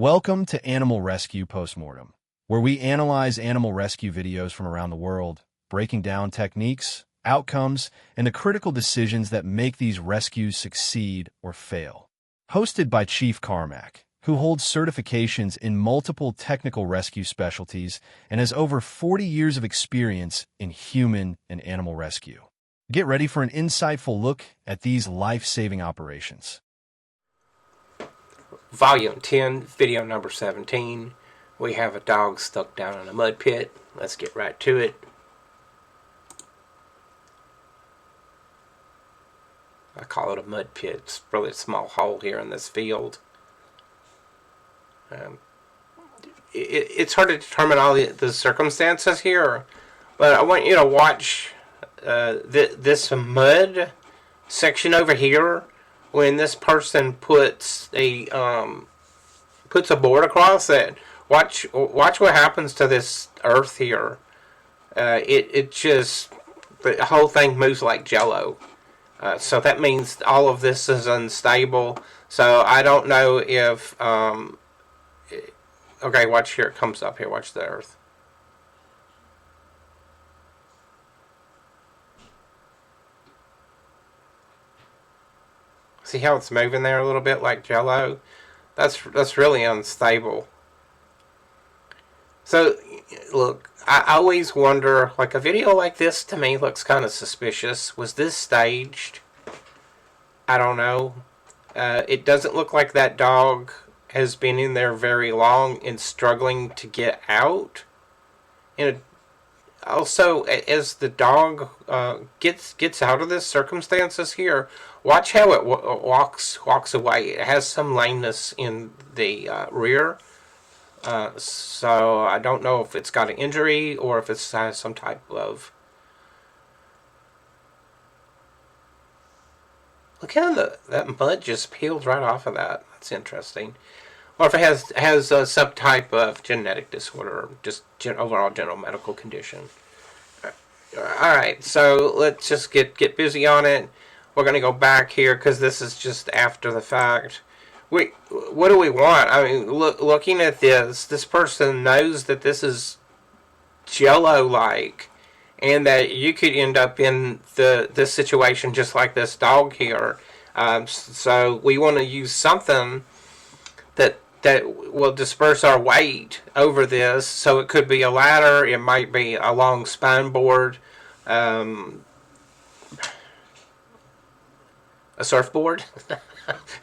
Welcome to Animal Rescue Postmortem, where we analyze animal rescue videos from around the world, breaking down techniques, outcomes, and the critical decisions that make these rescues succeed or fail. Hosted by Chief Carmack, who holds certifications in multiple technical rescue specialties and has over 40 years of experience in human and animal rescue. Get ready for an insightful look at these life-saving operations. Volume 10, video number 17. We have a dog stuck down in a mud pit. Let's get right to it. I call it a mud pit. It's really a small hole here in this field. It's hard to determine all the circumstances here, but I want you to watch this mud section over here. When this person puts a board across it, watch what happens to this earth here. It just, the whole thing moves like jello. So that means all of this is unstable. So I don't know if okay, watch here. It comes up here. Watch the earth. See how it's moving there a little bit like jello? That's really unstable. So, look, I always wonder, like, a video like this to me looks kind of suspicious. Was this staged? I don't know. It doesn't look like that dog has been in there very long and struggling to get out. And also, as the dog gets out of this circumstances here, watch how it walks away. It has some lameness in the rear, so I don't know if it's got an injury or if it's some type of. Look how that mud just peeled right off of that. That's interesting. Or if it has some type of genetic disorder or just overall general medical condition. Alright, so let's just get busy on it. We're going to go back here because this is just after the fact. What do we want? I mean, looking at this person knows that this is jello-like and that you could end up in this situation just like this dog here. So we want to use something that will disperse our weight over this. So it could be a ladder, it might be a long spine board, a surfboard.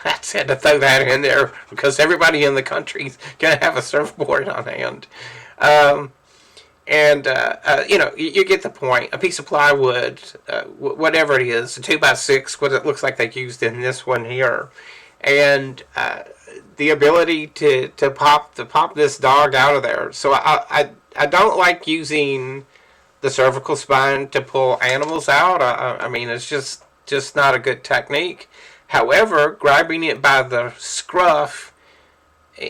I just had to throw that in there because everybody in the country's going to have a surfboard on hand. You get the point. A piece of plywood, whatever it is, a 2x6, what it looks like they used in this one here. And the ability to pop this dog out of there. So I don't like using the cervical spine to pull animals out. I mean, it's just not a good technique. However, grabbing it by the scruff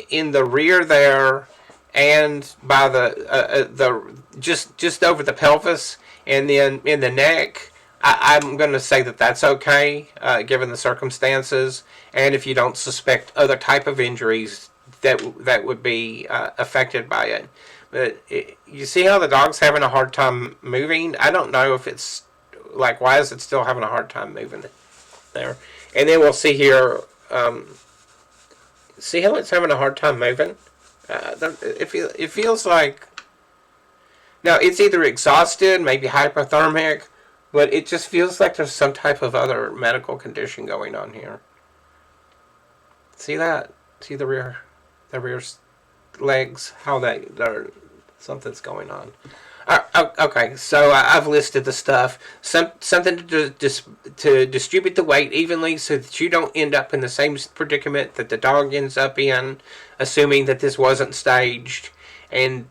in the rear there and by the just over the pelvis and then in the neck, I'm going to say that that's okay, given the circumstances, and if you don't suspect other type of injuries that would be affected by it. But you see how the dog's having a hard time moving? I don't know if it's, like, why is it still having a hard time moving there? And then we'll see here, see how it's having a hard time moving? It feels like, now it's either exhausted, maybe hypothermic, but it just feels like there's some type of other medical condition going on here. See that? See the rear legs? How something's going on. Okay, so I've listed the stuff. Something to distribute the weight evenly so that you don't end up in the same predicament that the dog ends up in, assuming that this wasn't staged, and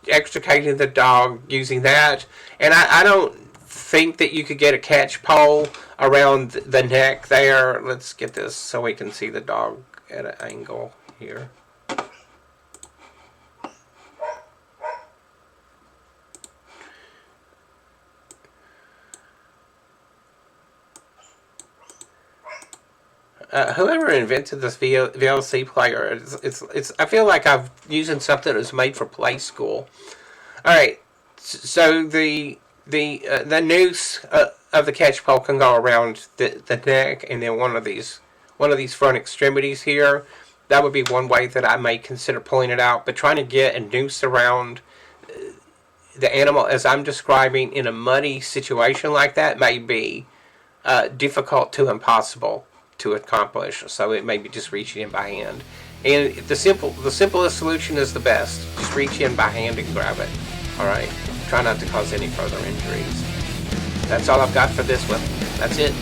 extricating the dog using that. And I don't think that you could get a catch pole around the neck there. Let's get this so we can see the dog at an angle here. whoever invented this VLC player, it's. I feel like I'm using something that was made for play school. All right, so the noose of the catch pole can go around the neck, and then one of these front extremities here. That would be one way that I may consider pulling it out. But trying to get a noose around the animal, as I'm describing, in a muddy situation like that, may be difficult to impossible to accomplish. So it may be just reaching in by hand. And the simplest solution is the best. Just reach in by hand and grab it. All right. Try not to cause any further injuries. That's all I've got for this one. That's it.